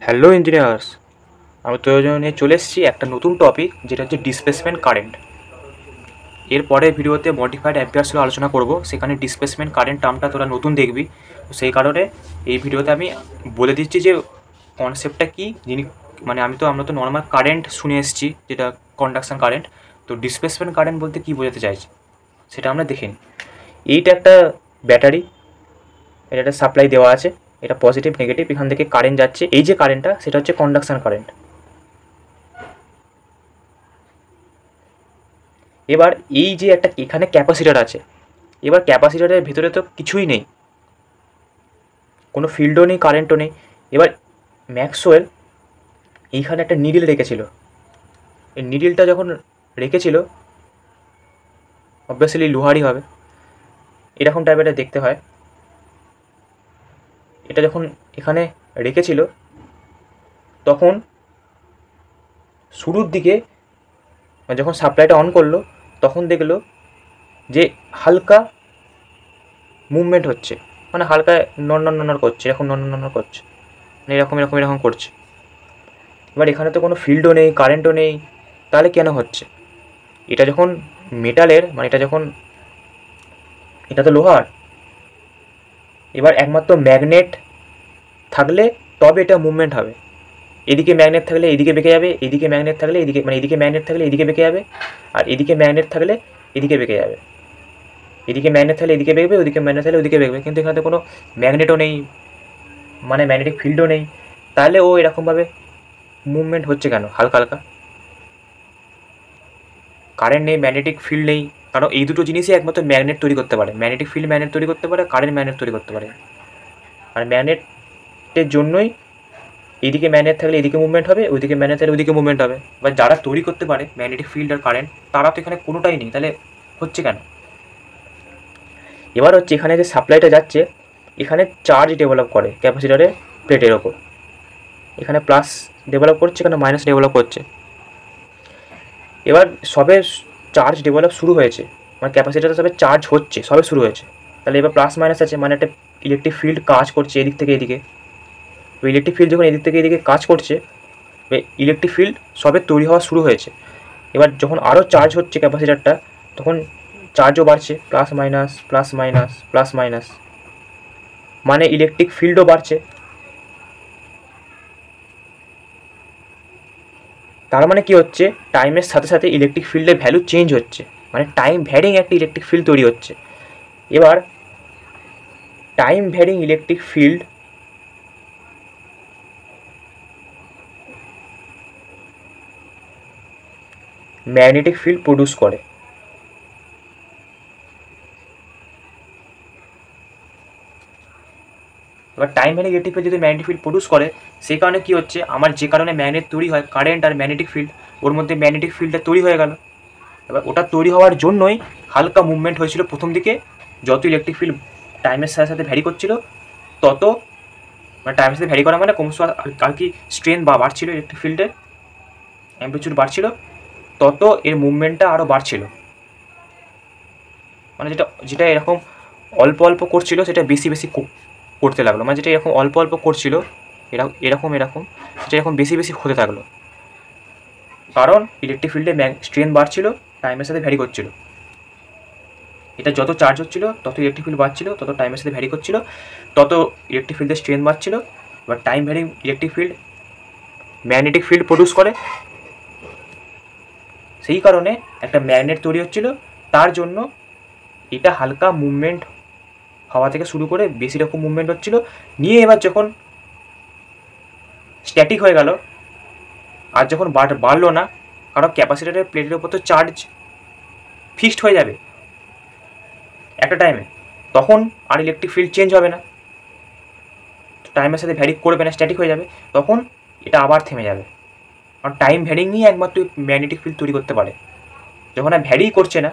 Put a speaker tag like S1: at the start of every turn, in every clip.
S1: Hello engineers, আমি তোদের জন্য নিয়ে চলে এসেছি একটা নতুন টপিক, যেটা হচ্ছে ডিসপ্লেসমেন্ট কারেন্ট। এর পরের ভিডিওতে মডিফাইড অ্যাম্পিয়ার্স নিয়ে আলোচনা করব। সেখানে ডিসপ্লেসমেন্ট কারেন্ট টার্মটা তোরা নতুন দেখবি। তো সেই কারণে এই ভিডিওতে আমি বলে দিচ্ছি যে কনসেপ্টটা কী। আমরা তো নর্মাল কারেন্ট শুনে এসেছি, যেটা কন্ডাকশন কারেন্ট। তো ডিসপ্লেসমেন্ট কারেন্ট বলতে কী বোঝাতে চাইছে সেটা আমরা দেখে নিই। এইটা একটা ব্যাটারি, এটা একটা সাপ্লাই দেওয়া আছে, এটা পজিটিভ নেগেটিভ, এখান থেকে কারেন্ট যাচ্ছে। এই যে কারেন্টটা, সেটা হচ্ছে কন্ডাকশন কারেন্ট। এবার এই যে একটা এখানে ক্যাপাসিটার আছে, এবার ক্যাপাসিটারের ভেতরে তো কিছুই নেই, কোনো ফিল্ডও নেই, কারেন্টও নেই। এবার ম্যাক্সওয়েল এইখানে একটা নিডল রেখেছিল। এই নিডলটা যখন রেখেছিল, অবভিয়াসলি লোহারই হবে, এরকম টাইপের এটা দেখতে হয়। এটা যখন এখানে রেখেছিল, তখন শুরুর দিকে যখন সাপ্লাইটা অন করলো, তখন দেখলো যে হালকা মুভমেন্ট হচ্ছে, মানে হালকা নড় করছে, এরকম নড় করছে, মানে এরকম করছে। এবার এখানে তো কোনো ফিল্ডও নেই, কারেন্টও নেই, তাহলে কেন হচ্ছে? এটা যখন মেটালের, মানে এটা তো লোহার, এবার একমাত্র ম্যাগনেট থাকলে তবে এটা মুভমেন্ট হবে। এদিকে ম্যাগনেট থাকলে এদিকে বেঁকে যাবে, এদিকে ম্যাগনেট থাকলে এদিকে, মানে এদিকে ম্যাগনেট থাকলে এদিকে বেঁকে যাবে, আর এদিকে ম্যাগনেট থাকলে এদিকে বেঁকে যাবে। এদিকে ম্যাগনেট থাকলে এদিকে বেঁকবে, ওদিকে ম্যাগনেট থাকলে ওদিকে বেঁকবে। কিন্তু এখানে তো কোনো ম্যাগনেটও নেই, মানে ম্যাগনেটিক ফিল্ডও নেই, তাহলে ও এরকমভাবে মুভমেন্ট হচ্ছে কেন হালকা হালকা? কারেন্ট নেই, ম্যাগনেটিক ফিল্ড নেই, কারণ এই দুটো জিনিসই একমাত্র ম্যাগনেট তৈরি করতে পারে। ম্যাগনেটিক ফিল্ড ম্যাগনেট তৈরি করতে পারে, কারেন্ট ম্যাগনেট তৈরি করতে পারে। আর ম্যাগনেটের জন্যই এইদিকে ম্যাগনেট থাকলে এদিকে মুভমেন্ট হবে, ওইদিকে ম্যাগনেট থাকলে ওইদিকে মুভমেন্ট হবে। এবার যারা তৈরি করতে পারে ম্যাগনেটিক ফিল্ড আর কারেন্ট, তারা তো এখানে কোনোটাই নেই, তাহলে হচ্ছে কেন? এবার হচ্ছে এখানে যে সাপ্লাইটা যাচ্ছে, এখানে চার্জ ডেভেলপ করে ক্যাপাসিটারের প্লেটের ওপর। এখানে প্লাস ডেভেলপ করছে, এখানে মাইনাস ডেভেলপ করছে। এবার সবে চার্জ ডেভেলপ শুরু হয়েছে, মানে ক্যাপাসিটার সবে চার্জ হচ্ছে, সবে শুরু হয়েছে। তাহলে এবার প্লাস মাইনাস আছে, মানে একটা ইলেকট্রিক ফিল্ড কাজ করছে এদিক থেকে এদিকে। তো ইলেকট্রিক ফিল্ড যখন এদিক থেকে এদিকে কাজ করছে, ইলেকট্রিক ফিল্ড সবে তৈরি হওয়া শুরু হয়েছে। এবার যখন আরও চার্জ হচ্ছে ক্যাপাসিটারটা, তখন চার্জও বাড়ছে, plus minus plus minus plus minus, মানে ইলেকট্রিক ফিল্ডও বাড়ছে। তার মানে কি হচ্ছে, টাইমের সাথে সাথে ইলেকট্রিক ফিল্ডের ভ্যালু চেঞ্জ হচ্ছে, মানে টাইম ভ্যারিং একটা ইলেকট্রিক ফিল্ড তৈরি হচ্ছে। এবার time varying electric field magnetic field produce করে। এবার টাইম ভ্যারিং ইলেকট্রিক ফিল্ড যদি ম্যাগনেটিক ফিল্ড প্রডিউস করে, সেই কারণে কী হচ্ছে, আমার যে কারণে ম্যাগনেট তৈরি হয়, কারেন্ট আর ম্যাগনেটিক ফিল্ড, ওর মধ্যে ম্যাগনেটিক ফিল্ডটা তৈরি হয়ে গেল। এবার ওটা তৈরি হওয়ার জন্যই হালকা মুভমেন্ট হয়েছিল প্রথম দিকে। যত ইলেকট্রিক ফিল্ড টাইমের সাথে সাথে ভ্যারি করছিল, তত, মানে টাইমের সাথে ভ্যারি করা মানে ক্রমশ আর কি স্ট্রেন বাড়ছিল, ইলেকট্রিক ফিল্ডের অ্যাম্পলিটিউড বাড়ছিল, তত এর মুভমেন্টটা আরও বাড়ছিল। মানে যেটা যেটা এরকম অল্প অল্প করছিল, সেটা বেশি বেশি করতে লাগলো। মানে যেটা এরকম অল্প অল্প করছিল, এরকম সেটা এরকম বেশি বেশি হতে থাকলো, কারণ ইলেকট্রিক ফিল্ডে স্ট্রেন বাড়ছিল, টাইমের সাথে ভ্যারি করছিল। এটা যত চার্জ হচ্ছিল, তত ইলেকট্রিক ফিল্ড বাড়ছিল, তত টাইমের সাথে ভ্যারি করছিল, তত ইলেকট্রিক ফিল্ডের স্ট্রেন বাড়ছিল। এবার time varying electric field magnetic field produce করে, সেই কারণে একটা ম্যাগনেট তৈরি হচ্ছিল। তার জন্য এটা হালকা মুভমেন্ট হওয়া থেকে শুরু করে বেশি রকম মুভমেন্ট হচ্ছিল, নিয়ে এবার যখন স্ট্যাটিক হয়ে গেল, আর যখন বাড়লো না, কারণ ক্যাপাসিটারের প্লেটের ওপর তো চার্জ ফিক্সড হয়ে যাবে একটা টাইমে, তখন আর ইলেকট্রিক ফিল্ড চেঞ্জ হবে না, টাইমের সাথে ভ্যারি করবে না, স্ট্যাটিক হয়ে যাবে, তখন এটা আবার থেমে যাবে। কারণ টাইম ভ্যারিংই একমাত্র ম্যাগনেটিক ফিল্ড তৈরি করতে পারে। যখন আর ভ্যারি করছে না,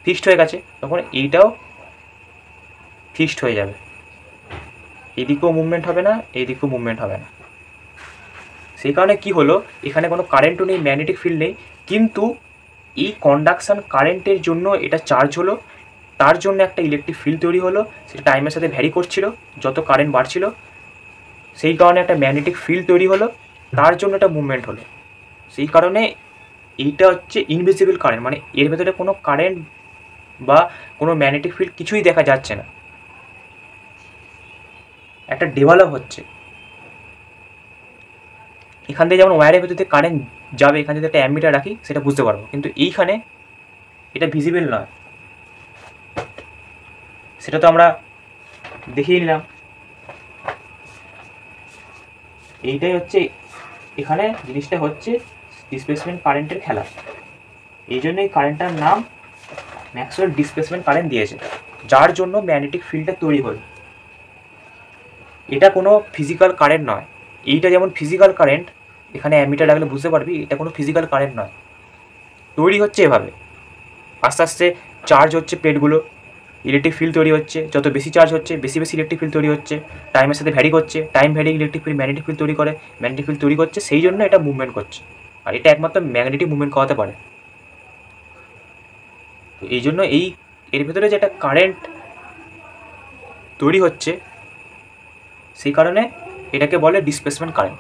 S1: ফিক্সড হয়ে গেছে, তখন এইটাও ফিক্সড হয়ে যাবে, এদিকেও মুভমেন্ট হবে না, এইদিকেও মুভমেন্ট হবে না। সেই কারণে কি হলো, এখানে কোনো কারেন্টও নেই, ম্যাগনেটিক ফিল্ড নেই, কিন্তু এই কন্ডাকশান কারেন্টের জন্য এটা চার্জ হলো, তার জন্য একটা ইলেকট্রিক ফিল্ড তৈরি হলো, সেটা টাইমের সাথে ভ্যারি করছিল, যত কারেন্ট বাড়ছিল সেই কারণে একটা ম্যাগনেটিক ফিল্ড তৈরি হলো, তার জন্য একটা মুভমেন্ট হলো। সেই কারণে এইটা হচ্ছে ইনভিজিবল কারেন্ট, মানে এর ভেতরে কোনো কারেন্ট বা কোনো ম্যাগনেটিক ফিল্ড কিছুই দেখা যাচ্ছে না, একটা ডেভেলপ হচ্ছে। এখান থেকে যেমন ওয়্যারের ভেতর থেকে কারেন্ট যাবে, এখানে যদি একটা অ্যামিটার রাখি সেটা বুঝতে পারবো, কিন্তু এইখানে এটা ভিজিবল নয়, সেটা তো আমরা দেখিয়ে নিলাম। এইটাই হচ্ছে এখানে জিনিসটা হচ্ছে ডিসপ্লেসমেন্ট কারেন্টের খেলা। এই জন্য এই কারেন্টটার নাম ম্যাক্সওয়েল ডিসপ্লেসমেন্ট কারেন্ট দিয়েছে, যার জন্য ম্যাগনেটিক ফিল্ডটা তৈরি হলো। এটা কোনো ফিজিক্যাল কারেন্ট নয়। এইটা যেমন ফিজিক্যাল কারেন্ট, এখানে অ্যামিটার লাগলে বুঝতে পারবি এটা কোনো ফিজিক্যাল কারেন্ট নয়, তৈরি হচ্ছে এভাবে। আস্তে আস্তে চার্জ হচ্ছে প্লেটগুলো, ইলেকট্রিক ফিল্ড তৈরি হচ্ছে, যত বেশি চার্জ হচ্ছে বেশি বেশি ইলেকট্রিক ফিল্ড তৈরি হচ্ছে, টাইমের সাথে ভ্যারি করছে, time vary electric field magnetic field তৈরি করে, ম্যাগনেটিক ফিল্ড তৈরি করছে, সেই জন্য এটা মুভমেন্ট করছে। আর এটা একমাত্র ম্যাগনেটিক মুভমেন্ট করাতে পারে। তো এই জন্য এর ভেতরে যে একটা কারেন্ট তৈরি হচ্ছে, সেই কারণে এটাকে বলে ডিসপ্লেসমেন্ট কারেন্ট।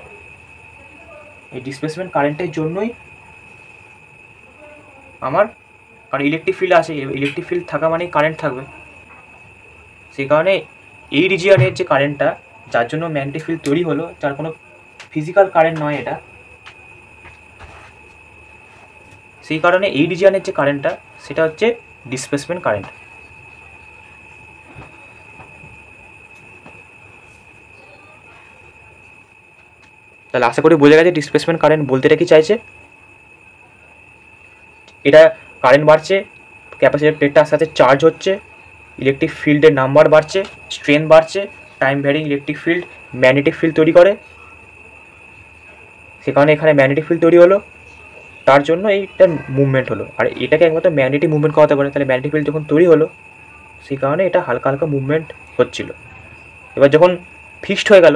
S1: এই ডিসপ্লেসমেন্ট কারেন্টের জন্যই কারণ ইলেকট্রিক ফিল্ড আছে, ইলেকট্রিক ফিল্ড থাকা মানেই কারেন্ট থাকবে। সেই কারণে এই রিজিয়নের যে কারেন্টটা, যার জন্য ম্যাগনেটিক ফিল্ড তৈরি হলো, যার কোনো ফিজিক্যাল কারেন্ট নয় এটা, সেই কারণে এই রিজিয়নের যে কারেন্টটা সেটা হচ্ছে ডিসপ্লেসমেন্ট কারেন্ট। তাহলে আশা করি বোঝা গেছে ডিসপ্লেসমেন্ট কারেন্ট বলতে এটা কি চাইছে। এটা কারেন্ট বাড়ছে, ক্যাপাসিটর প্লেটটা আস্তে আস্তে চার্জ হচ্ছে, ইলেকট্রিক ফিল্ডের নাম্বার বাড়ছে, স্ট্রেংথ বাড়ছে, time varying electric field magnetic field তৈরি করে, সে কারণে এখানে ম্যাগনেটিক ফিল্ড তৈরি হলো, তার জন্য এইটা মুভমেন্ট হলো। আর এটাকে একমাত্র ম্যাগনেটিক মুভমেন্ট করাতে পারে। তাহলে ম্যাগনেটিক ফিল্ড যখন তৈরি হলো, সেই কারণে এটা হালকা হালকা মুভমেন্ট হচ্ছিল। এবার যখন ফিক্সড হয়ে গেল,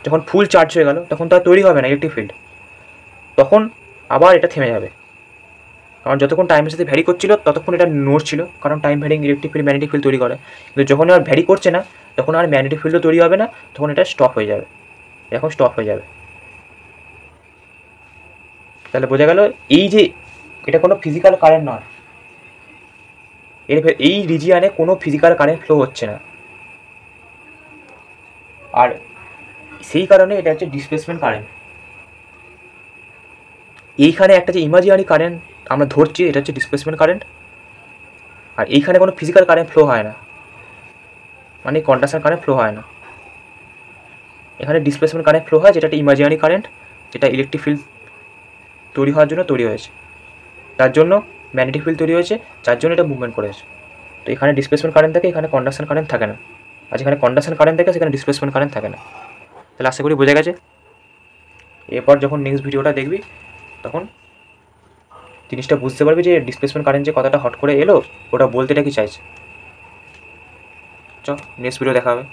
S1: যখন ফুল চার্জ হয়ে গেল, তখন তো আর তৈরি হবে না ইলেকট্রিক ফিল্ড, তখন আবার এটা থেমে যাবে। কারণ যতক্ষণ টাইমের সাথে ভ্যারি করছিল ততক্ষণ এটা নড়ছিল, কারণ time varying electric field magnetic field তৈরি করে। কিন্তু যখন আর ভ্যারি করছে না, তখন আর ম্যাগনেটিক ফিল্ডও তৈরি হবে না, তখন এটা স্টপ হয়ে যাবে, এখন স্টপ হয়ে যাবে। তাহলে বোঝা গেল এই যে এটা কোনো ফিজিক্যাল কারেন্ট নয়, এই রিজিয়ানে কোনো ফিজিক্যাল কারেন্ট ফ্লো হচ্ছে না, আর সেই কারণে এটা হচ্ছে ডিসপ্লেসমেন্ট কারেন্ট। এইখানে একটা যে ইমাজিনারি কারেন্ট আমরা ধরছি, এটা হচ্ছে ডিসপ্লেসমেন্ট কারেন্ট। আর এইখানে কোনো ফিজিক্যাল কারেন্ট ফ্লো হয় না, মানে কন্ডাকশন কারেন্ট ফ্লো হয় না। এখানে ডিসপ্লেসমেন্ট কারেন্ট ফ্লো হয়, যেটা একটা ইমাজিনারি কারেন্ট, যেটা ইলেকট্রিক ফিল্ড তৈরি হওয়ার জন্য তৈরি হয়েছে, তার জন্য ম্যাগনেটিক ফিল্ড তৈরি হয়েছে, যার জন্য এটা মুভমেন্ট করেছে। তো এখানে ডিসপ্লেসমেন্ট কারেন্ট থাকে, এখানে কন্ডাকশন কারেন্ট থাকে না। আর যেখানে কন্ডাকশন কারেন্ট থাকে সেখানে ডিসপ্লেসমেন্ট কারেন্ট থাকে না। তাহলে আশা করি বোঝা গেছে। এরপর যখন নেক্সট ভিডিওটা দেখবি, তখন জিনিসটা বুঝতে পারবি যে ডিসপ্লেসমেন্ট কারেন্ট যে কথাটা হট করে এলো, ওটা বলতে এটা কি চাইছে। চ নেক্সট ভিডিও দেখা হবে।